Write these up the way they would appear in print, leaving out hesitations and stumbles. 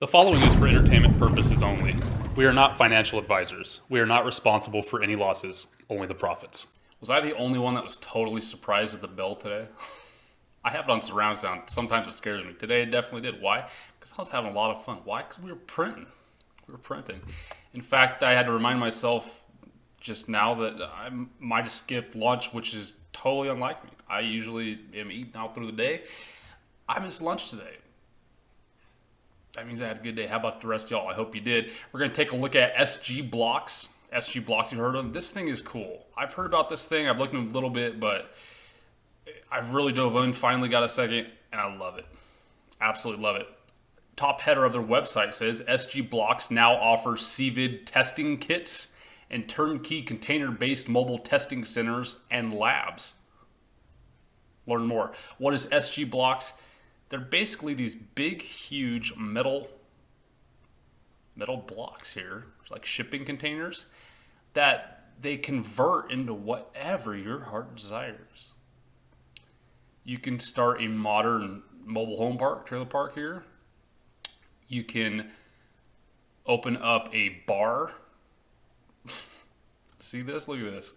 The following is for entertainment purposes only. We are not financial advisors. We are not responsible for any losses, only the profits. Was I the only one that was totally surprised at the bell today? I have it on surround sound. Sometimes it scares me. Today it definitely did. Why? Because I was having a lot of fun. Why? Because we were printing. In fact, I had to remind myself just now that I might have skipped lunch, which is totally unlike me. I usually am eating out through the day. I missed lunch today. That means I had a good day. How about the rest of y'all? I hope you did. We're going to take a look at SGBX. SGBX, you've heard of them? This thing is cool. I've heard about this thing. I've looked into it a little bit, but I've really dove in, finally got a second, and I love it. Absolutely love it. Top header of their website says, SGBX now offers CVID testing kits and turnkey container-based mobile testing centers and labs. Learn more. What is SGBX? They're basically these big, huge metal blocks here, like shipping containers, that they convert into whatever your heart desires. You can start a modern mobile home park, trailer park here. You can open up a bar. See this? Look at this.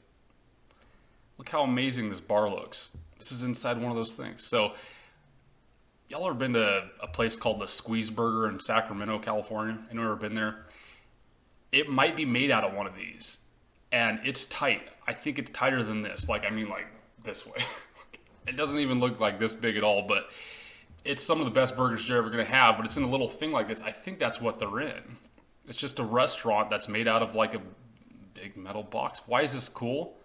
Look how amazing this bar looks. This is inside one of those things. So, y'all ever been to a place called the Squeeze Burger in Sacramento, California? Anyone ever been there? It might be made out of one of these. And it's tight. I think it's tighter than this. Like this way. It doesn't even look like this big at all, but it's some of the best burgers you're ever going to have, but it's in a little thing like this. I think that's what they're in. It's just a restaurant that's made out of like a big metal box. Why is this cool?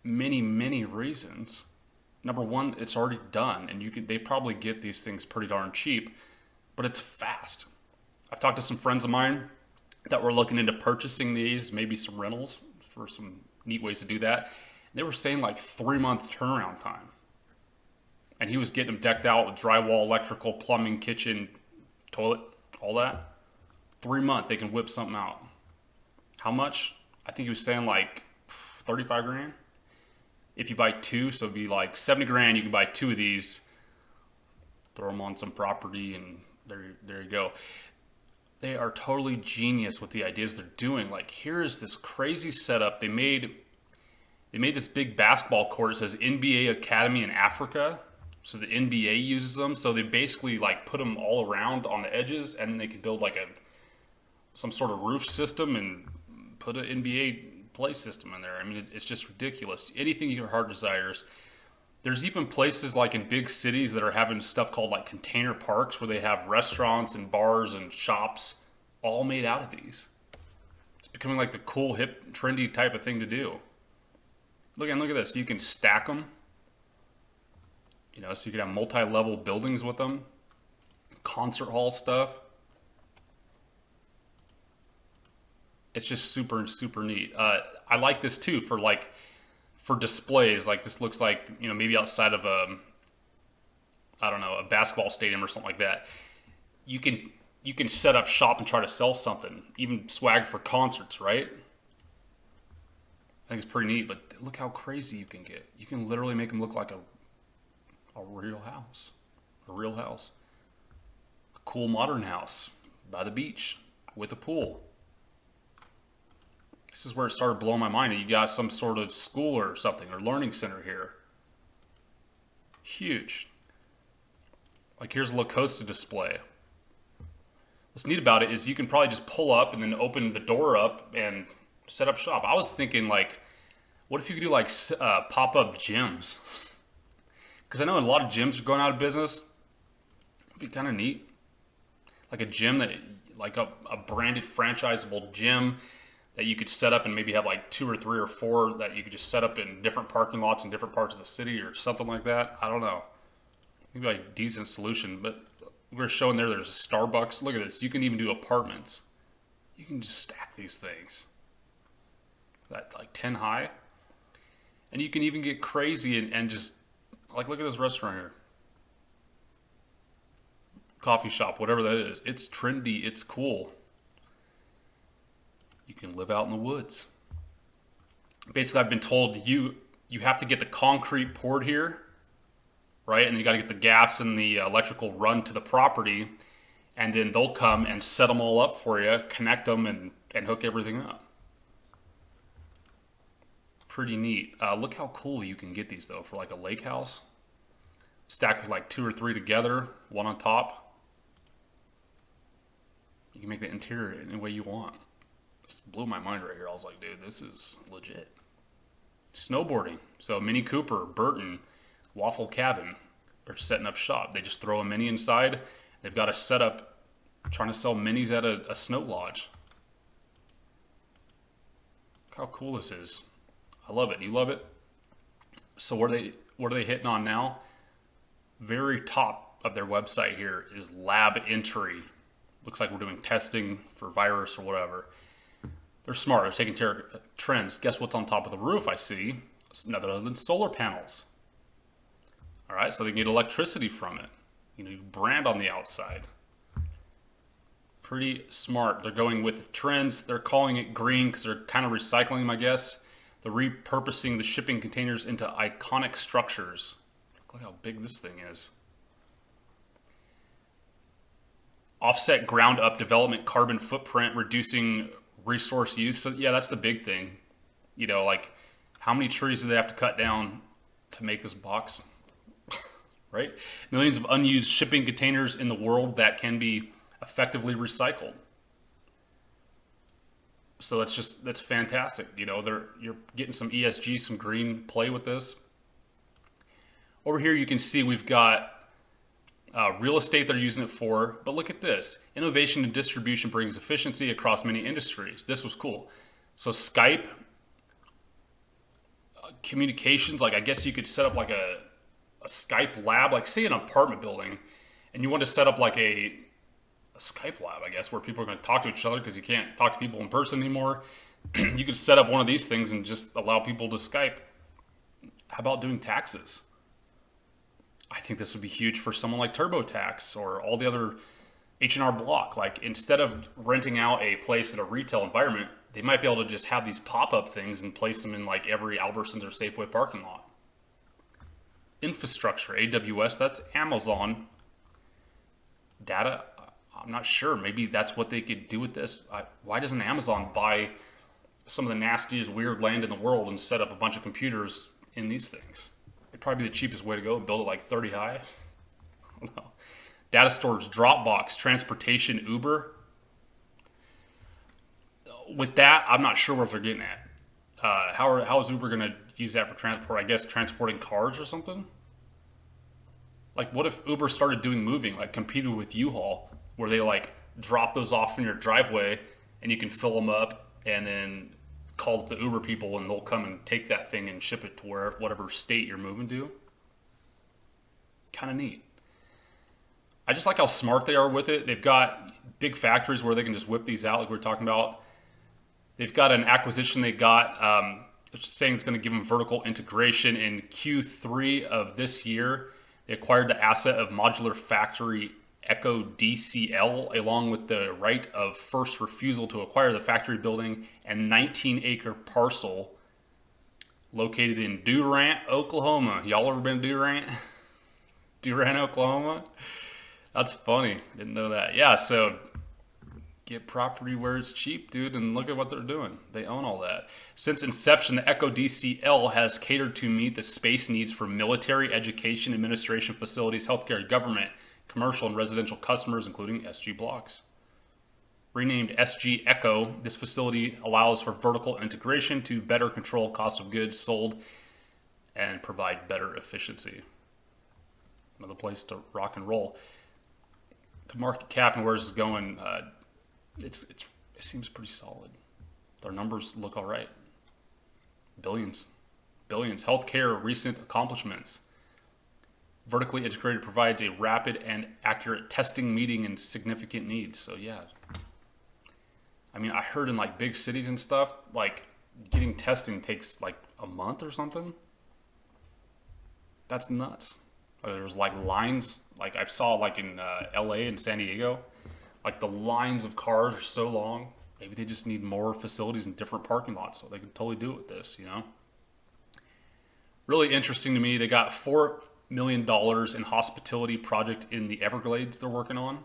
Many, many reasons. Number one, it's already done, and they probably get these things pretty darn cheap, but it's fast. I've talked to some friends of mine that were looking into purchasing these, maybe some rentals for some neat ways to do that. They were saying like 3-month turnaround time. And he was getting them decked out with drywall, electrical, plumbing, kitchen, toilet, all that. 3 months, they can whip something out. How much? I think he was saying like 35 grand. If you buy two, so it'd be like 70 grand, you can buy two of these, throw them on some property, and there you go. They are totally genius with the ideas they're doing. Like, here is this crazy setup. They made this big basketball court. It says NBA Academy in Africa. So the NBA uses them. So they basically like put them all around on the edges, and then they can build like some sort of roof system and put an NBA play system in there. I mean, it's just ridiculous. Anything your heart desires. There's even places like in big cities that are having stuff called like container parks where they have restaurants and bars and shops all made out of these. It's becoming like the cool, hip, trendy type of thing to do. Look at this. You can stack them. So you can have multi-level buildings with them. Concert hall stuff. It's just super, super neat. I like this too for displays. Like this looks like, maybe outside of a basketball stadium or something like that. You can set up shop and try to sell something, even swag for concerts, right? I think it's pretty neat, but look how crazy you can get. You can literally make them look like a real house. A cool modern house by the beach with a pool. This is where it started blowing my mind. You got some sort of school or something, or learning center here. Huge. Like here's a La Costa display. What's neat about it is you can probably just pull up and then open the door up and set up shop. I was thinking like, what if you could do like pop-up gyms? Because I know a lot of gyms are going out of business. It'd be kind of neat. Like a gym like a branded franchisable gym that you could set up and maybe have like 2 or 3 or 4 that you could just set up in different parking lots in different parts of the city or something like that. I don't know. Maybe like a decent solution, but we're showing there's a Starbucks. Look at this. You can even do apartments. You can just stack these things. That's like 10 high. And you can even get crazy and just like, look at this restaurant here. Coffee shop, whatever that is. It's trendy. It's cool. You can live out in the woods. Basically, I've been told you have to get the concrete poured here, right? And you got to get the gas and the electrical run to the property. and then they'll come and set them all up for you, connect them, and hook everything up. Pretty neat. Look how cool you can get these though for like a lake house. Stack like 2 or 3 together, one on top. You can make the interior any way you want. This blew my mind right here. I was like, dude, this is legit. Snowboarding. So Mini Cooper, Burton, Waffle Cabin are setting up shop. They just throw a mini inside. They've got a setup trying to sell minis at a snow lodge. Look how cool this is. I love it. You love it? So what are they hitting on now? Very top of their website here is lab entry. Looks like we're doing testing for virus or whatever. They're smart. They're taking care of trends. Guess what's on top of the roof I see? It's nothing other than solar panels. All right, so they get electricity from it. You know, brand on the outside. Pretty smart. They're going with trends. They're calling it green because they're kind of recycling them, I guess. They're repurposing the shipping containers into iconic structures. Look how big this thing is. Offset ground up development carbon footprint, reducing resource use. So yeah, that's the big thing. You know, like how many trees do they have to cut down to make this box? Right? Millions of unused shipping containers in the world that can be effectively recycled. So that's fantastic. You know, you're getting some ESG, some green play with this. Over here, you can see we've got real estate they're using it for, but look at this. Innovation and distribution brings efficiency across many industries. This was cool. So Skype, communications, like I guess you could set up like a Skype lab, like say an apartment building, and you want to set up like a Skype lab, I guess, where people are going to talk to each other because you can't talk to people in person anymore. You could set up one of these things and just allow people to Skype. How about doing taxes? I think this would be huge for someone like TurboTax or all the other H&R Block. Like instead of renting out a place in a retail environment, they might be able to just have these pop-up things and place them in like every Albertsons or Safeway parking lot. Infrastructure, AWS, that's Amazon. Data, I'm not sure. Maybe that's what they could do with this. Why doesn't Amazon buy some of the nastiest, weird land in the world and set up a bunch of computers in these things? It'd probably be the cheapest way to go, build it like 30 high. I don't know. Data storage, Dropbox, transportation, Uber. With that, I'm not sure what they're getting at. How is Uber going to use that for transport? I guess transporting cars or something? Like what if Uber started doing moving, like competed with U-Haul, where they like drop those off in your driveway and you can fill them up and then call the Uber people and they'll come and take that thing and ship it to whatever state you're moving to. Kind of neat. I just like how smart they are with it. They've got big factories where they can just whip these out like we were talking about. They've got an acquisition they got saying it's going to give them vertical integration in Q3 of this year. They acquired the asset of modular factory Echo DCL, along with the right of first refusal to acquire the factory building and 19-acre parcel located in Durant, Oklahoma. Y'all ever been to Durant? Durant, Oklahoma? That's funny. Didn't know that. Yeah, so get property where it's cheap, dude, and look at what they're doing. They own all that. Since inception, the Echo DCL has catered to meet the space needs for military, education, administration facilities, healthcare, government, commercial and residential customers, including SG Blocks. Renamed SG Echo, this facility allows for vertical integration to better control cost of goods sold and provide better efficiency. Another place to rock and roll. The market cap and where this is going, it seems pretty solid. Their numbers look all right. Billions. Healthcare, recent accomplishments. Vertically integrated provides a rapid and accurate testing, meeting, and significant needs. So yeah, I mean, I heard in like big cities and stuff, like getting testing takes like a month or something. That's nuts. There's like lines, like I saw like in LA and San Diego, like the lines of cars are so long. Maybe they just need more facilities and different parking lots so they can totally do it with this, you know? Really interesting to me. They got $4 million in hospitality project in the Everglades they're working on.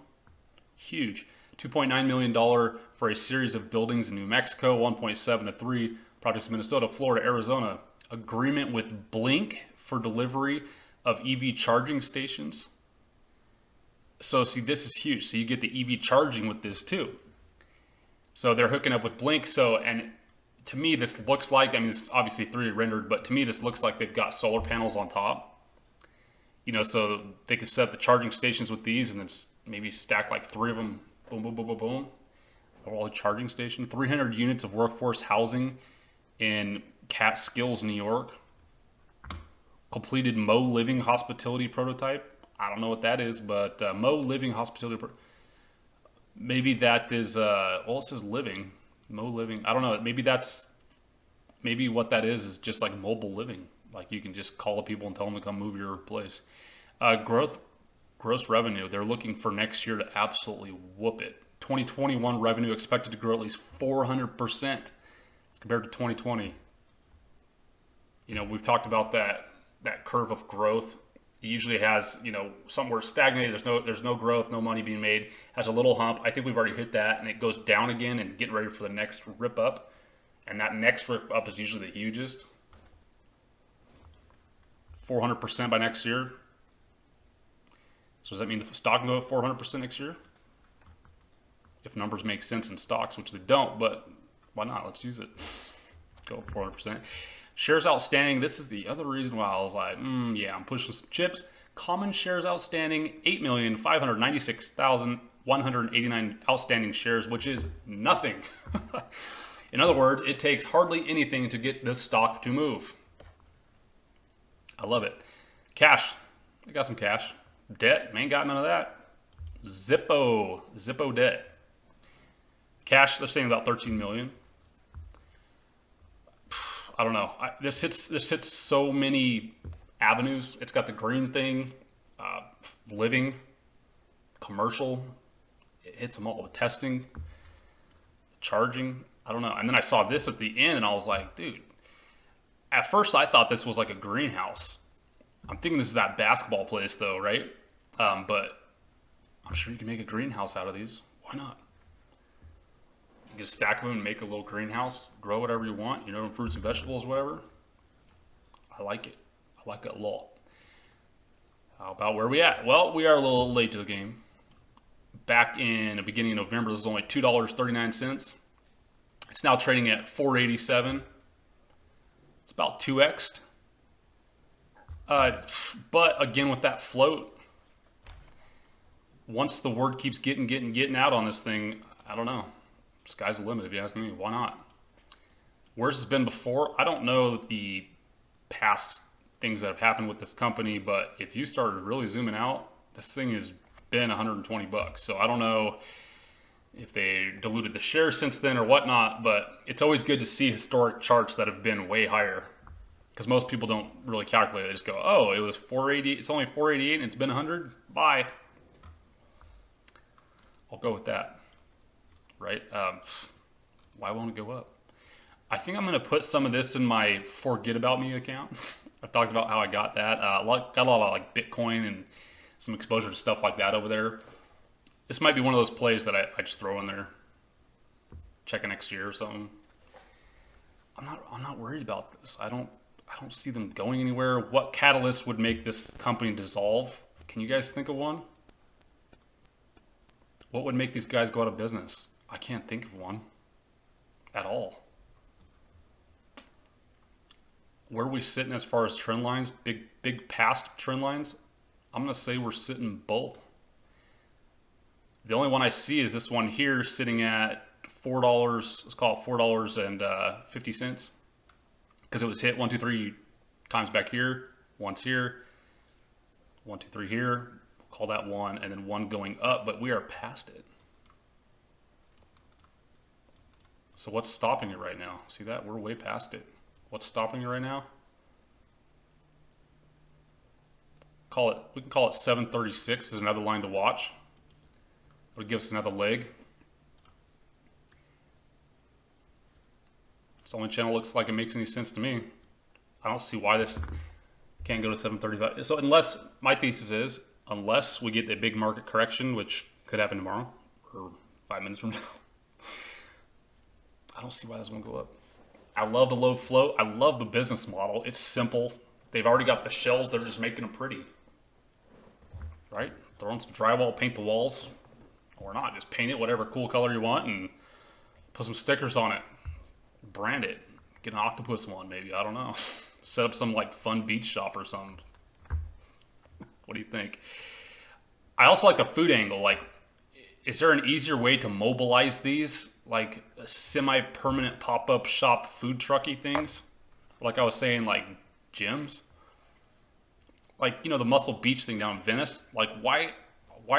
Huge. $2.9 million for a series of buildings in New Mexico, 1.7 to 3 projects in Minnesota, Florida, Arizona. Agreement with Blink for delivery of EV charging stations. So see, this is huge. So you get the EV charging with this too. So they're hooking up with Blink. So, and to me, this looks like, I mean, it's obviously 3D rendered, but to me, this looks like they've got solar panels on top. You know, so they could set the charging stations with these and then maybe stack like 3 of them, boom, boom, boom, boom, boom. All charging station. 300 units of workforce housing in Catskills, New York. Completed Mo Living hospitality prototype. I don't know what that is, but Mo Living hospitality. Maybe that is, well, it says living. Mo Living. I don't know. Maybe what that is just like mobile living. Like you can just call the people and tell them to come move your place. Gross revenue. They're looking for next year to absolutely whoop it. 2021 revenue expected to grow at least 400% as compared to 2020. You know, we've talked about that curve of growth. It usually has, you know, somewhere stagnated. There's no growth, no money being made. Has a little hump. I think we've already hit that, and it goes down again and getting ready for the next rip up. And that next rip up is usually the hugest. 400% by next year. So does that mean the stock can go up 400% next year? If numbers make sense in stocks, which they don't, but why not? Let's use it. Go up 400%. Shares outstanding. This is the other reason why I was like, yeah, I'm pushing some chips. Common shares outstanding, 8,596,189 outstanding shares, which is nothing. In other words, it takes hardly anything to get this stock to move. I love it. Cash. I got some cash. Debt. Ain't got none of that. Zippo debt. Cash, they're saying about 13 million. I don't know. This hits so many avenues. It's got the green thing, living, commercial. It hits them all. The testing, charging. I don't know. And then I saw this at the end, and I was like, dude. At first, I thought this was like a greenhouse. I'm thinking this is that basketball place, though, right? But I'm sure you can make a greenhouse out of these. Why not? You can stack them and make a little greenhouse, grow whatever you want, you know, fruits and vegetables, whatever. I like it. I like it a lot. How about where we at? Well, we are a little late to the game. Back in the beginning of November, this was only $2.39. It's now trading at $4.87. It's about 2x'd. But again, with that float, once the word keeps getting out on this thing, I don't know. Sky's the limit, if you ask me. Why not? Where's this been before? I don't know the past things that have happened with this company, but if you started really zooming out, this thing has been 120 bucks. So I don't know if they diluted the shares since then or whatnot, but it's always good to see historic charts that have been way higher, because most people don't really calculate. They just go, oh, it was 480. It's only 488 and it's been 100. Bye. I'll go with that. Right? Why won't it go up? I think I'm going to put some of this in my Forget About Me account. I've talked about how I got that. Got a lot of like Bitcoin and some exposure to stuff like that over there. This might be one of those plays that I just throw in there. Check it next year or something. I'm not worried about this. I don't see them going anywhere. What catalyst would make this company dissolve? Can you guys think of one? What would make these guys go out of business? I can't think of one at all. Where are we sitting as far as trend lines? Big past trend lines? I'm going to say we're sitting bull. The only one I see is this one here sitting at $4. Let's call it $4.50. Because it was hit 1, 2, 3 times back here, once here, 1, 2, 3 here. Call that one, and then one going up, but we are past it. So what's stopping it right now? See that? We're way past it. What's stopping it right now? We can call it 736 is another line to watch. It'll give us another leg. It's the only channel looks like it makes any sense to me. I don't see why this can't go to 735. So unless, my thesis is, unless we get a big market correction, which could happen tomorrow, or 5 minutes from now. I don't see why this won't go up. I love the low float. I love the business model. It's simple. They've already got the shells. They're just making them pretty. Right? Throw in some drywall, paint the walls. Or not. Just paint it whatever cool color you want and put some stickers on it. Brand it. Get an octopus one maybe. I don't know. Set up some like fun beach shop or something. What do you think? I also like the food angle. Like, is there an easier way to mobilize these? Like semi-permanent pop-up shop food trucky things? Like I was saying, like gyms? Like, you know, the Muscle Beach thing down in Venice? Like, why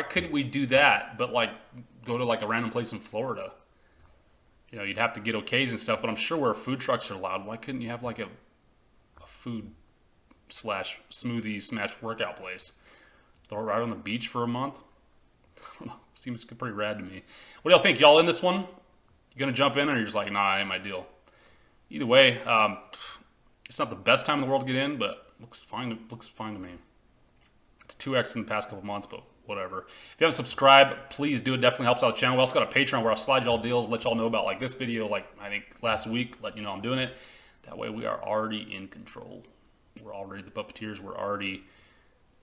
couldn't we do that, but like go to like a random place in Florida? You know, you'd have to get okays and stuff, but I'm sure where food trucks are allowed, why couldn't you have like a food / smoothie / workout place? Throw it right on the beach for a month? I don't know. Seems pretty rad to me. What do y'all think? Y'all in this one? You gonna jump in, or you're just like, nah, ain't my deal? Either way, it's not the best time in the world to get in, but looks fine. Looks fine to me. It's 2x in the past couple months, but whatever. If you haven't subscribed, please do. It definitely helps out the channel. We also got a Patreon where I'll slide y'all deals, let y'all know about like this video, like I think last week, let you know I'm doing it. That way we are already in control. We're already the puppeteers. We're already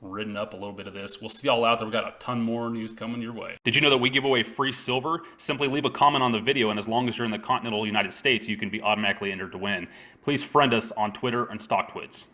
ridden up a little bit of this. We'll see y'all out there. We got a ton more news coming your way. Did you know that we give away free silver? Simply leave a comment on the video, and as long as you're in the continental United States, you can be automatically entered to win. Please friend us on Twitter and StockTwits.